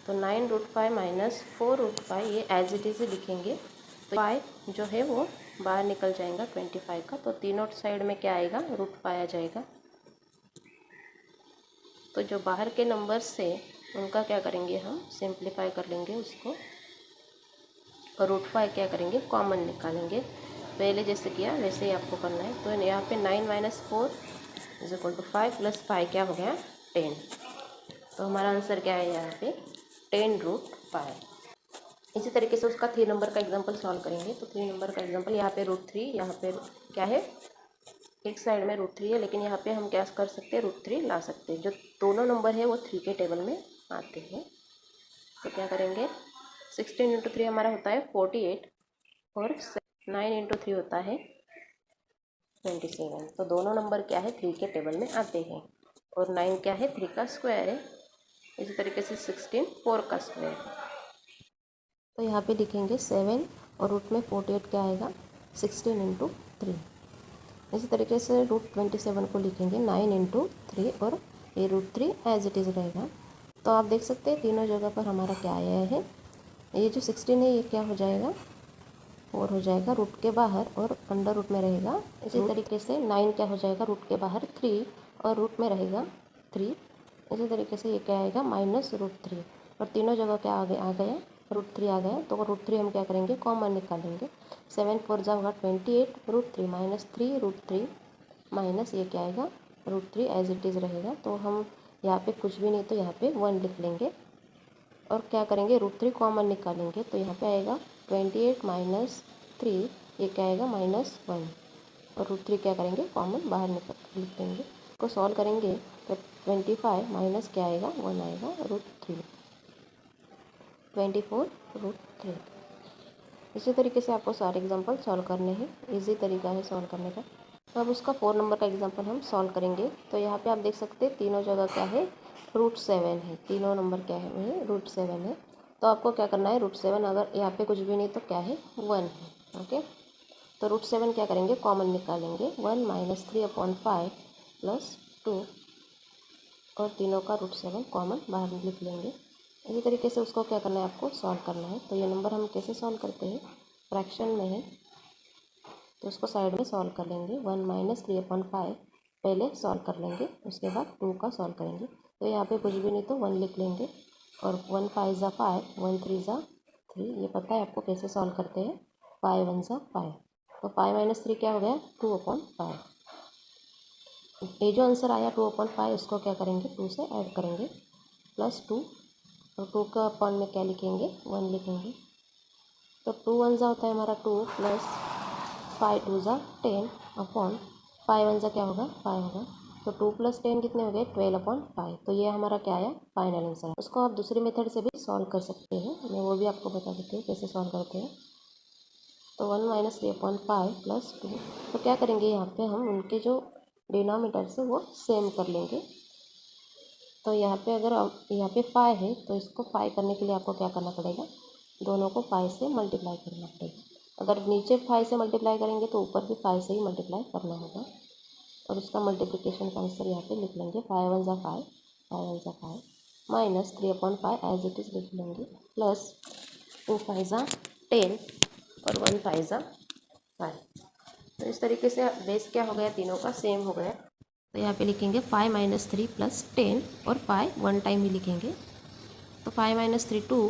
Speaker 1: तो 9√5 माइनस 4√5 ये एज इट इज़ लिखेंगे। तो 5 जो है वो बाहर निकल जाएगा 25 का। तो तीनों साइड में क्या आएगा, √5 आ जाएगा। तो जो बाहर के नंबर्स से उनका क्या करेंगे, हम सिंप्लीफाई कर लेंगे उसको। और √5 क्या करेंगे, कॉमन निकालेंगे। पहले जैसे किया वैसे ही आपको करना है। तो यहाँ पे 9 minus 4 is equal to 5 plus 5 क्या हो गया, 10। तो हमारा आंसर क्या है यहाँ पे, 10√5। इसी तरीके से उसका 3 नंबर का एग्जांपल सॉल्व करेंगे। तो 3 नंबर का एग्जांपल यहाँ पे √3, यहाँ पे क्या है एक साइड में रूट 3 है, लेकिन यहाँ पे हम क्या कर सकते हैं, रूट 3 ला सकते हैं। जो दोनों नंबर है वो 3 के टेबल में आते हैं। तो क्या करेंगे, 16 × 3 हमारा होता है 48 और 9 × 3 होता है 27। तो दोनों नंबर क्या है, 3 के टेबल में आते हैं। और 9 क्या है, 3 का स्क्वायर है। इसी तरीके से 16 4 का स्क्वायर। तो यहाँ पे लिखेंगे 7 और रूट में 48 क्या आएगा, 16 × 3। इसी तरीके से रूट 27 को लिखेंगे 9 × 3 और ये रूट 3 एज इट इज़ रहेगा। तो आप देख सकते हैं तीनों जगह पर हमारा क्या आया है, ये जो 16 है ये क्या हो जाएगा, 4 हो जाएगा रूट के बाहर और अंडर रूट में रहेगा। इसी तरीके से 9 क्या हो जाएगा, रूट के बाहर 3 और रूट में रहेगा 3। इसी तरीके से ये क्या आएगा, -√3 और तीनों जगह क्या आ गया √3 आ गया। तो √3 हम क्या करेंगे, कॉमन निकालेंगे। 7 4 जा होगा 28, √3 -3 √3 माइनस ये क्या आएगा, √3 एज इट इज़ रहेगा। तो हम यहाँ पे कुछ भी नहीं तो यहाँ पे 1 लिख लेंगे और क्या करेंगे, √3 कॉमन निकालेंगे। तो यहाँ पे आएगा 28 - 3, ये क्या आएगा -1 और √3 क्या करेंगे, कॉमन बाहर लिख देंगे। को सॉल्व करेंगे तो 25 माइनस क्या आएगा, 1 आएगा √3, 24 √3। इसी तरीके से आपको सारे एग्जांपल सॉल्व करने हैं। इजी तरीका है सॉल्व करने का। तो अब उसका 4 नंबर का एग्जांपल हम सॉल्व करेंगे। तो यहाँ पे आप देख सकते हैं तीनों जगह क्या है, √7 है। तीनों नंबर क्या है, √7 है। तो आपको क्या करना है, √7 अगर यहाँ पे कुछ भी नहीं तो क्या है, 1 है। ओके, तो √7 क्या करेंगे, कॉमन निकालेंगे। 1 - 3/5 + 2 और तीनों का √7 कॉमन बाहर लिख लेंगे। इसी तरीके से उसको क्या करना है, आपको सॉल्व करना है। तो ये नंबर हम कैसे सॉल्व करते हैं, फ्रैक्शन में है तो उसको साइड में सॉल्व कर लेंगे। 1 - 3/5 पहले सॉल्व कर लेंगे, उसके बाद 2 का सॉल्व करेंगे। तो यहाँ पे कुछ भी नहीं तो 1 लिख लेंगे और 1 5 × 5, 1 3 × 3। ये पता है आपको कैसे सॉल्व करते हैं, 5 1 × 5। तो 5 - 3 क्या हो गया, 2/5। ये जो आंसर आया 2/5 उसको क्या करेंगे, 2 से ऐड करेंगे +2 और 2 का अपॉन में क्या लिखेंगे, 1 लिखेंगे। तो 2 1 होता है हमारा 2 + 5 2 10 अपॉन 5 1 क्या होगा, 5 होगा। तो 2 + 10 कितने हो गए, 12/5। तो ये हमारा क्या आया, फाइनल आंसर है। उसको आप दूसरी मेथड से भी सॉल्व कर सकते हैं, मैं वो भी आपको बता देती हूँ कैसे सॉल्व करते हैं। तो 1 - 3/5 + 2। तो क्या करेंगे, यहाँ पे हम उनके जो डिनोमिनेटर से वो सेम कर लेंगे। तो यहाँ पे अगर यहाँ पे 5 है तो इसको 5 करने के लिए आपको क्या करना पड़ेगा, दोनों को 5 से मल्टीप्लाई करना पड़ेगा। अगर नीचे 5 से मल्टीप्लाई करेंगे तो ऊपर भी 5 से ही मल्टीप्लाई करना होगा और उसका मल्टीप्लिकेशन का आंसर यहाँ पे लिख लेंगे। 5 1 × 5, 5 1 × 5 माइनस 3/5 एज इट इज़ लिख लेंगे प्लस 2 5 × 10 और 1 5 × 5। तो इस तरीके से बेस क्या हो गया, तीनों का सेम हो गया। तो यहाँ पे लिखेंगे 5 - 3 + 10 और 5 1 टाइम ही लिखेंगे। तो 5 - 3 2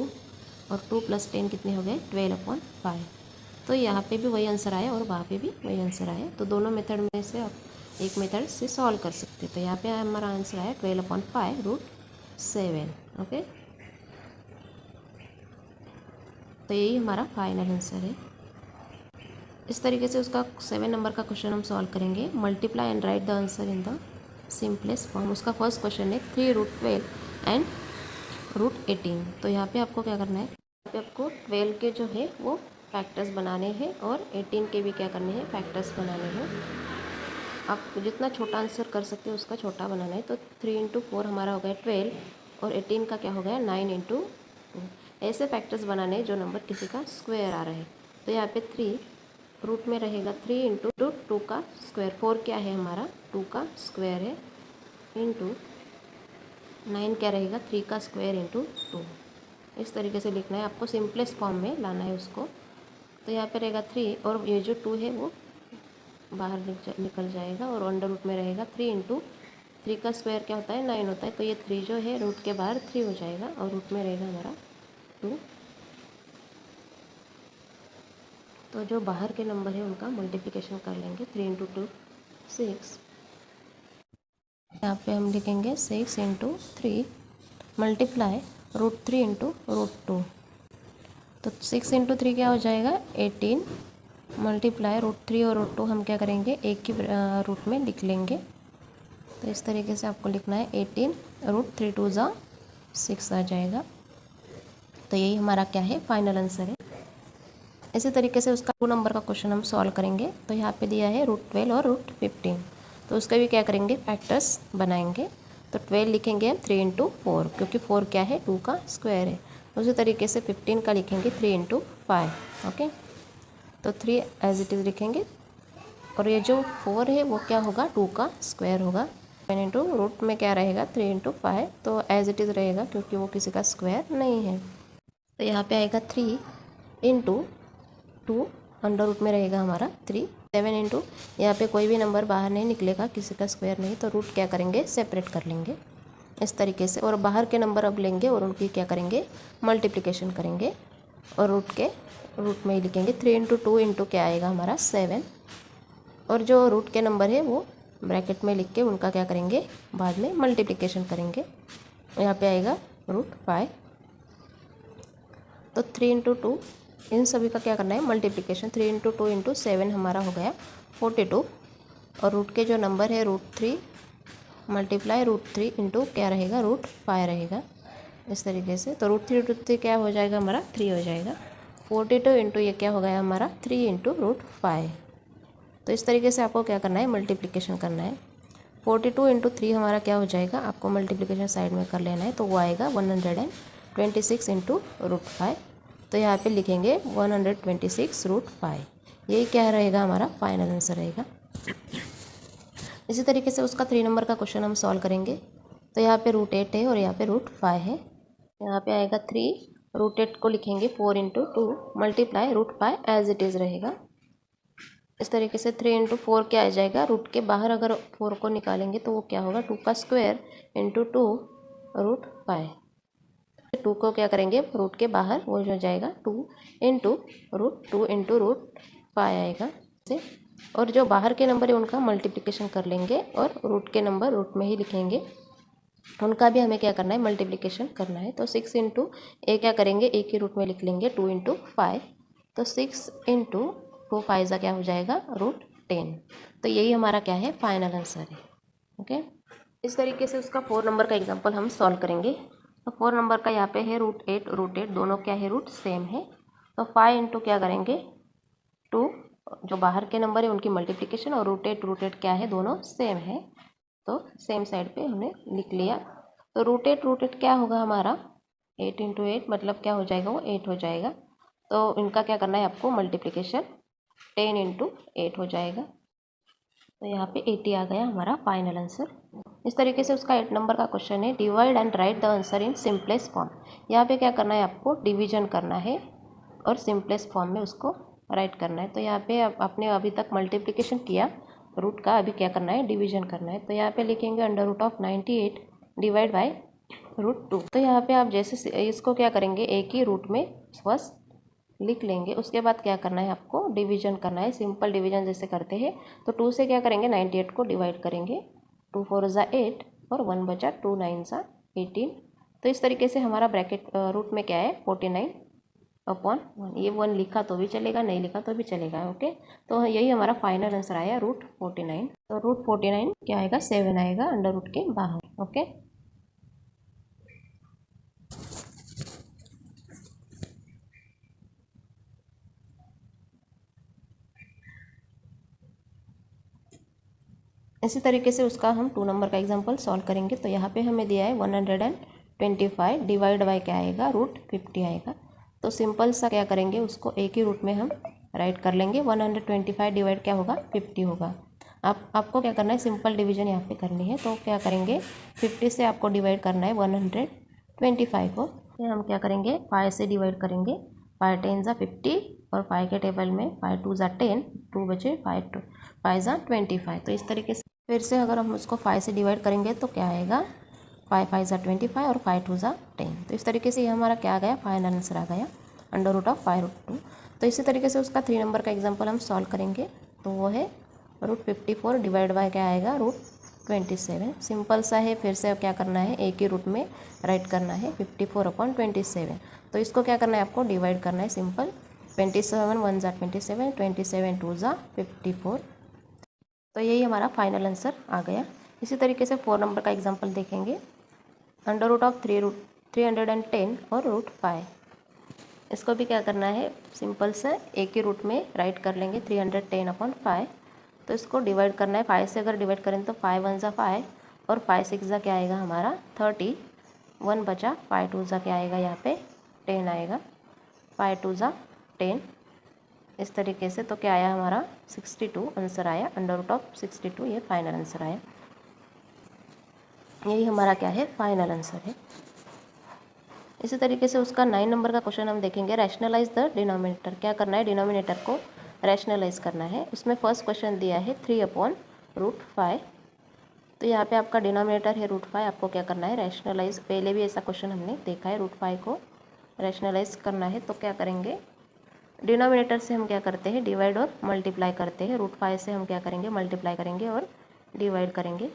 Speaker 1: और 2 + 10 कितने हो गए, 12/5। तो यहाँ पे भी वही आंसर आया और वहाँ पे भी वही आंसर आया। तो दोनों मेथड में से आप एक मेथड से सॉल्व कर सकते हैं। तो यहाँ पे हमारा आंसर आया 12/5 √7। ओके, तो यही हमारा फाइनल आंसर है। इस तरीके से उसका 7 नंबर का क्वेश्चन हम सॉल्व करेंगे। Multiply and right the answer in the simplest form. उसका फर्स्ट क्वेश्चन है 3 √12 एंड √18। तो यहाँ पे आपको क्या करना है, यहाँ पे आपको 12 के जो है वो फैक्टर्स बनाने हैं और 18 के भी क्या करने हैं, फैक्टर्स बनाने हैं। आप जितना छोटा आंसर कर सकते हो उसका छोटा बनाना है। तो 3 × 4 हमारा हो गया 12 और 18 का क्या हो गया, 9 × 2। ऐसे फैक्टर्स बनाने जो नंबर किसी का स्क्वायर आ रहा है। तो यहाँ पे 3 रूट में रहेगा 3 × 2 का स्क्वायर। 4 क्या है हमारा, 2 का स्क्वायर है, इंटू 9 क्या रहेगा, 3 का स्क्वायर इंटू 2। इस तरीके से लिखना है आपको, सिंपलेस्ट फॉर्म में लाना है उसको। तो यहाँ पे रहेगा 3 और ये जो 2 है वो बाहर निकल जाएगा और अंडर रूट में रहेगा 3 × 3 का स्क्वायर क्या होता है, 9 होता है। तो ये 3 जो है रूट के बाहर 3 हो जाएगा और रूट में रहेगा हमारा 2। तो जो बाहर के नंबर है उनका मल्टीप्लिकेशन कर लेंगे। 3 × 2 6। यहाँ पे हम लिखेंगे 6 × 3 मल्टीप्लाई √3 × √2। तो 6 × 3 क्या हो जाएगा, 18 मल्टीप्लाई √3 और √2 हम क्या करेंगे एक ही रूट में लिख लेंगे। तो इस तरीके से आपको लिखना है 18 √3 2 ज़ा 6 आ जाएगा। तो यही हमारा क्या है फाइनल आंसर है। इसी तरीके से उसका 2 नंबर का क्वेश्चन हम सॉल्व करेंगे। तो यहाँ पे दिया है √12 और √15, तो उसका भी क्या करेंगे फैक्टर्स बनाएंगे। तो 12 लिखेंगे हम 3 × 4, क्योंकि 4 क्या है 2 का स्क्वायर है। उसी तरीके से 15 का लिखेंगे 3 × 5। ओके, तो 3 एज इट इज़ लिखेंगे, और ये जो 4 है वो क्या होगा 2 का स्क्वायर होगा। 10 × रूट में क्या रहेगा 3 × 5, तो एज इट इज़ रहेगा क्योंकि वो किसी का स्क्वायर नहीं है। तो यहाँ पे आएगा 3 × 2 अंडर रूट में रहेगा हमारा 3। 7 × यहाँ पे कोई भी नंबर बाहर नहीं निकलेगा, किसी का स्क्वायर नहीं, तो रूट क्या करेंगे सेपरेट कर लेंगे इस तरीके से। और बाहर के नंबर अब लेंगे और उनकी क्या करेंगे मल्टीप्लिकेशन करेंगे, और रूट में ही लिखेंगे। 3 × 2 × क्या आएगा हमारा 7, और जो रूट के नंबर है वो ब्रैकेट में लिख के उनका क्या करेंगे बाद में मल्टीप्लिकेशन करेंगे। यहाँ पे आएगा √5। तो 3 × 2 इन सभी का क्या करना है मल्टीप्लिकेशन। 3 × 2 × 7 हमारा हो गया 42, और रूट के जो नंबर है √3 मल्टीप्लाई √3 × क्या रहेगा √5 रहेगा इस तरीके से। तो √3 क्या हो जाएगा हमारा 3 हो जाएगा। 42 × ये क्या हो गया हमारा 3 × √5। तो इस तरीके से आपको क्या करना है मल्टीप्लिकेशन करना है। 42 × 3 हमारा क्या हो जाएगा, आपको मल्टीप्लिकेशन साइड में कर लेना है, तो वो आएगा 126 × √5। तो यहाँ पे लिखेंगे 126 √5। यही क्या रहेगा हमारा फाइनल आंसर रहेगा। इसी तरीके से उसका 3 नंबर का क्वेश्चन हम सॉल्व करेंगे। तो यहाँ पे √8 है और यहाँ पे √5 है। यहाँ पे आएगा 3, √8 को लिखेंगे 4 × 2 मल्टीप्लाई √5 एज इट इज़ रहेगा इस तरीके से। 3 × 4 क्या आ जाएगा, रूट के बाहर अगर 4 को निकालेंगे तो वो क्या होगा 2 का स्क्वायर × 2 √5। 2 को क्या करेंगे रूट के बाहर, वो हो जाएगा 2 × √2 × √5 आएगा से। और जो बाहर के नंबर है उनका मल्टीप्लिकेशन कर लेंगे, और रूट के नंबर रूट में ही लिखेंगे, उनका भी हमें क्या करना है मल्टीप्लिकेशन करना है। तो 6 × ए क्या करेंगे एक ही रूट में लिख लेंगे 2 × 5। तो 6 × 2 5 क्या हो जाएगा √10। तो यही हमारा क्या है फाइनल आंसर है। ओके, इस तरीके से उसका 4 नंबर का एग्जांपल हम सॉल्व करेंगे। तो 4 नंबर का यहाँ पे है √8 दोनों क्या है रूट सेम है। तो 5 × क्या करेंगे 2, जो बाहर के नंबर है उनकी मल्टीप्लिकेशन, और √8 क्या है दोनों सेम है, तो सेम साइड पे हमने लिख लिया। तो √8 क्या होगा हमारा 8 × 8 मतलब क्या हो जाएगा वो 8 हो जाएगा। तो इनका क्या करना है आपको मल्टीप्लिकेशन 10 × 8 हो जाएगा। तो यहाँ पे 80 आ गया हमारा फाइनल आंसर। इस तरीके से उसका 8 नंबर का क्वेश्चन है divide and right the answer in simplest form. यहाँ पे क्या करना है आपको डिवीजन करना है और सिंपलेस्ट फॉर्म में उसको राइट करना है। तो यहाँ पे आपने अभी तक मल्टीप्लिकेशन किया रूट का, अभी क्या करना है डिवीजन करना है। तो यहाँ पे लिखेंगे √98 डिवाइड बाय √2। तो यहाँ पे आप जैसे इसको क्या करेंगे एक ही रूट में फर्स्ट लिख लेंगे, उसके बाद क्या करना है आपको डिवीजन करना है, सिंपल डिवीजन जैसे करते हैं। तो 2 से क्या करेंगे 98 को डिवाइड करेंगे, 2 4 ज़ा 8 और 1 बचा 2 9 ज़ा 18। तो इस तरीके से हमारा ब्रैकेट रूट में क्या है 49/1। ये 1 लिखा तो भी चलेगा, नहीं लिखा तो भी चलेगा। ओके, तो यही हमारा फाइनल आंसर आया √49। तो √49 क्या आएगा 7 आएगा अंडर रूट के बाहर। ओके, इसी तरीके से उसका हम 2 नंबर का एग्जांपल सॉल्व करेंगे। तो यहाँ पे हमें दिया है 125 डिवाइड बाय क्या आएगा √50 आएगा। तो सिंपल सा क्या करेंगे उसको एक ही रूट में हम राइट कर लेंगे। 125 डिवाइड क्या होगा 50 होगा। आपको क्या करना है सिंपल डिवीजन यहाँ पे करनी है। तो क्या करेंगे 50 से आपको डिवाइड करना है 125 को। फिर हम क्या करेंगे 5 से डिवाइड करेंगे, 5 10 ज़ा 50 और 5 के टेबल में 5 2 ज़ा 10, 2 बचे 5 ज़ा 25। तो इस तरीके से फिर से अगर हम उसको 5 से डिवाइड करेंगे तो क्या आएगा 5 5 ज़ा 25 और 5 2 ज़ा 10। तो इस तरीके से ये हमारा क्या आ गया फाइनल आंसर आ गया √5 √2। तो इसी तरीके से उसका 3 नंबर का एग्जांपल हम सॉल्व करेंगे। तो वो है √54 डिवाइड बाय क्या आएगा √27। सिंपल सा है, फिर से अब क्या करना है एक ही रूट में राइट करना है 54/27। तो इसको क्या करना है आपको डिवाइड करना है सिंपल 27 1 ज़ा 27, 27 2 ज़ा 54। तो यही हमारा फाइनल आंसर आ गया। इसी तरीके से 4 नंबर का एग्जांपल देखेंगे। अंडर रूट ऑफ 310 और रूट 5। इसको भी क्या करना है, सिंपल से एक ही रूट में राइट कर लेंगे 310/5। तो इसको डिवाइड करना है 5 से। अगर डिवाइड करें तो 5 1 ज़ा 5 और 5 6 ज़ा क्या आएगा हमारा 30। 1 बचा, 5 2 ज़ा क्या आएगा यहाँ पे 10 आएगा, 5 2 ज़ा 10। इस तरीके से तो क्या आया हमारा 62 आंसर आया। अंडर रूट ऑफ 62 ये फाइनल आंसर आया। यही हमारा क्या है, फाइनल आंसर है। इसी तरीके से उसका 9 नंबर का क्वेश्चन हम देखेंगे। Rationalise the denominator. क्या करना है, डिनोमिनेटर को रैशनलाइज करना है। उसमें फर्स्ट क्वेश्चन दिया है 3/√5। तो यहाँ पे आपका डिनोमिनेटर है √5। आपको क्या करना है, रैशनलाइज। पहले भी ऐसा क्वेश्चन हमने देखा है, √5 को रैशनलाइज करना है। तो क्या करेंगे, डिनोमिनेटर से हम क्या करते हैं, डिवाइड और मल्टीप्लाई करते हैं। √5 से हम क्या करेंगे, मल्टीप्लाई करेंगे और डिवाइड करेंगे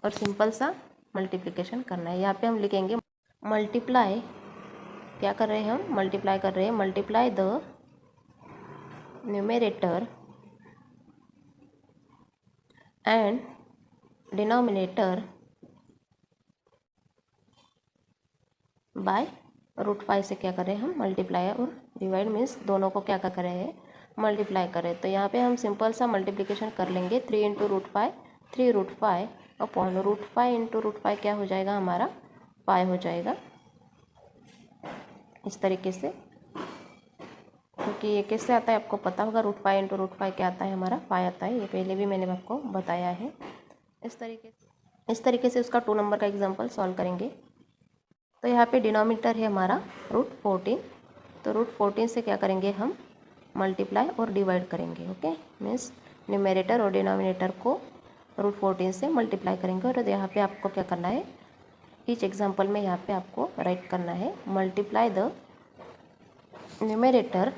Speaker 1: और सिंपल सा मल्टीप्लिकेशन करना है। यहाँ पे हम लिखेंगे मल्टीप्लाई। क्या कर रहे हैं हम, मल्टीप्लाई कर रहे हैं। Multiply the numerator and denominator by √5 से क्या कर रहे हैं हम, मल्टीप्लाई और डिवाइड मीन्स दोनों को क्या कर रहे हैं, मल्टीप्लाई कर रहे हैं। तो यहाँ पे हम सिंपल सा मल्टीप्लिकेशन कर लेंगे। 3 × √5 3√5 अपॉन √5 × √5 क्या हो जाएगा हमारा 5 हो जाएगा। इस तरीके से, क्योंकि ये कैसे आता है आपको पता होगा, √5 × √5 क्या आता है हमारा 5 आता है। ये पहले भी मैंने आपको बताया है। इस तरीके से उसका 2 नंबर का एग्जाम्पल सॉल्व करेंगे। तो यहाँ पे डिनोमिनेटर है हमारा √14। तो √14 से क्या करेंगे हम, मल्टीप्लाई और डिवाइड करेंगे। ओके, मीन्स न्यूमरेटर और डिनोमिनेटर को √14 से मल्टीप्लाई करेंगे। और यहाँ पे आपको क्या करना है, ईच एग्जाम्पल में यहाँ पे आपको राइट करना है multiply the numerator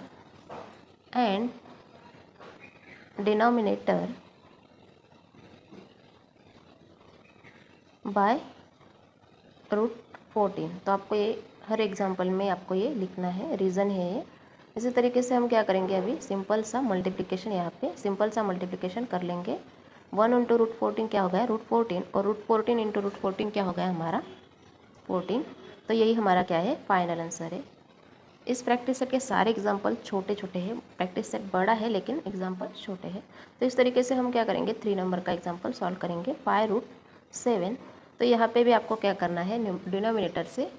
Speaker 1: and denominator by √14। तो आपको ये हर एग्जाम्पल में आपको ये लिखना है, रीज़न है ये। इसी तरीके से हम क्या करेंगे, अभी सिंपल सा मल्टीप्लिकेशन, यहाँ पे सिंपल सा मल्टीप्लिकेशन कर लेंगे। 1 × √14 क्या हो गया √14 और √14 × √14 क्या हो गया हमारा 14। तो यही हमारा क्या है, फाइनल आंसर है। इस प्रैक्टिस सेट के सारे एग्जाम्पल छोटे छोटे हैं। प्रैक्टिस सेट बड़ा है लेकिन एग्जाम्पल छोटे हैं। तो इस तरीके से हम क्या करेंगे, 3 नंबर का एग्जाम्पल सॉल्व करेंगे। 5√7। तो यहाँ पे भी आपको क्या करना है, डिनोमिनेटर से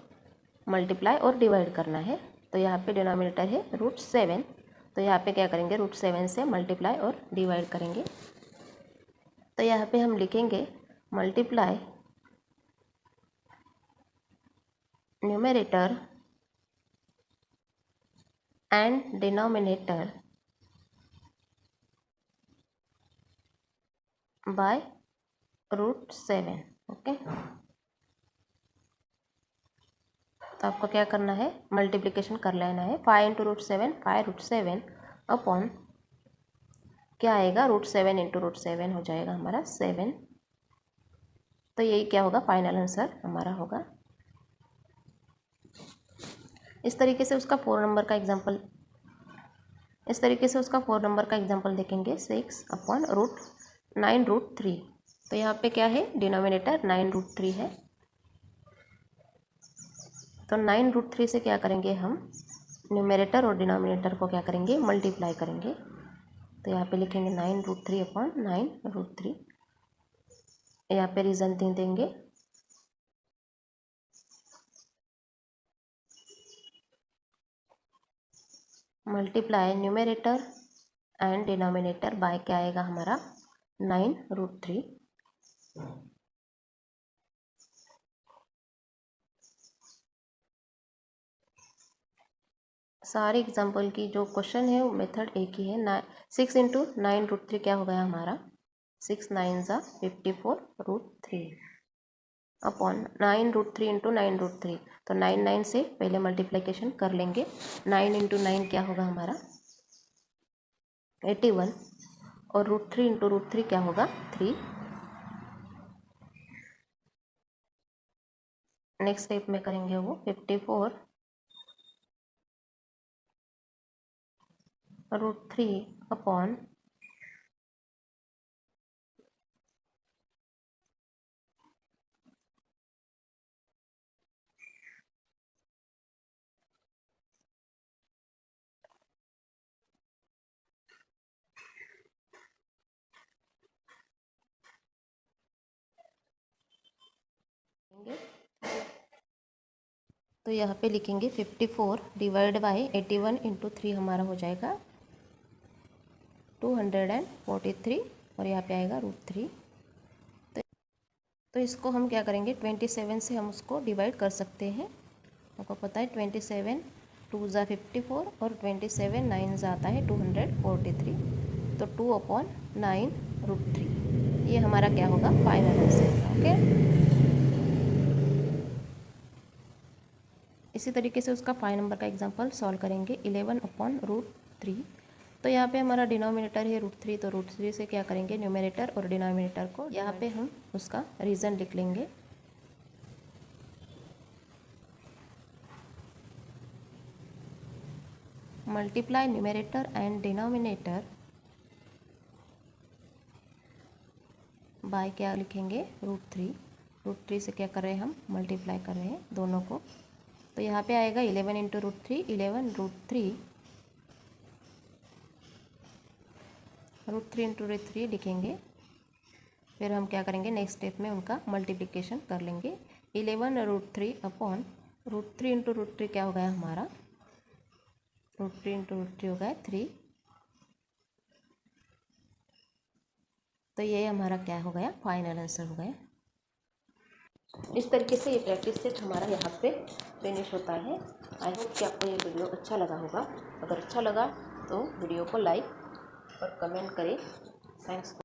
Speaker 1: मल्टीप्लाई और डिवाइड करना है। तो यहाँ पे डिनोमिनेटर है √7। तो यहाँ पे क्या करेंगे, √7 से मल्टीप्लाई और डिवाइड करेंगे। तो यहाँ पे हम लिखेंगे multiply numerator and denominator by √7। Okay, तो आपको क्या करना है, मल्टीप्लिकेशन कर लेना है। 5 × √7 5√7 अपॉन क्या आएगा, √7 × √7 हो जाएगा हमारा 7। तो यही क्या होगा, फाइनल आंसर हमारा होगा। इस तरीके से उसका 4 नंबर का एग्जाम्पल देखेंगे। 6/9√3। तो यहाँ पे क्या है, डिनोमिनेटर 9√3 है। तो 9√3 से क्या करेंगे हम, न्यूमरेटर और डिनोमिनेटर को क्या करेंगे, मल्टीप्लाई करेंगे। तो यहाँ पे लिखेंगे 9√3/9√3। यहाँ पे रीज़न 3 देंगे। Multiply numerator and denominator by क्या आएगा हमारा 9√3। सारे एग्जाम्पल की जो क्वेश्चन है वो मेथड एक ही है। 6 × 9√3 क्या हो गया हमारा 6 9 ज़ा 54√3 अपॉन 9√3 × 9√3। तो 9 9 से पहले मल्टीप्लिकेशन कर लेंगे। 9 × 9 क्या होगा हमारा 81 और √3 × √3 क्या होगा 3। नेक्स्ट स्टेप में करेंगे वो 54 √3 अपॉन तो यहाँ पे लिखेंगे 54 डिवाइड बाई 81 इंटू 3 हमारा हो जाएगा 243 और यहाँ पे आएगा √3। तो इसको हम क्या करेंगे 27 से हम उसको डिवाइड कर सकते हैं। आपको पता है 27 2 ज़ा 54 और 27 9 ज़ा आता है 243। तो 2/9 √3 ये हमारा क्या होगा फाइनल आंसर। ओके, इसी तरीके से उसका 5 नंबर का एग्जांपल सॉल्व करेंगे 11/√3। तो यहाँ पे हमारा डिनोमिनेटर है √3, तो √3 से क्या करेंगे न्यूमरेटर और डिनोमिनेटर को यहाँ पे हम उसका रीज़न लिख लेंगे। Multiply numerator and denominator by क्या लिखेंगे √3। √3 से क्या कर रहे हैं हम मल्टीप्लाई कर रहे हैं दोनों को। तो यहाँ पे आएगा 11 इंटू √3 11 √3 √3 इंटू √3 लिखेंगे। फिर हम क्या करेंगे नेक्स्ट स्टेप में उनका मल्टीप्लिकेशन कर लेंगे। 11 √3 अपॉन √3 इंटू √3 क्या हो गया हमारा √3 इंटू √3 हो गया 3। तो ये हमारा क्या हो गया फाइनल आंसर हो गया। इस तरीके से ये प्रैक्टिस सेट हमारा यहाँ पे फिनिश होता है। आई होप कि आपको ये वीडियो अच्छा लगा होगा। अगर अच्छा लगा तो वीडियो को लाइक और कमेंट करें। थैंक्स।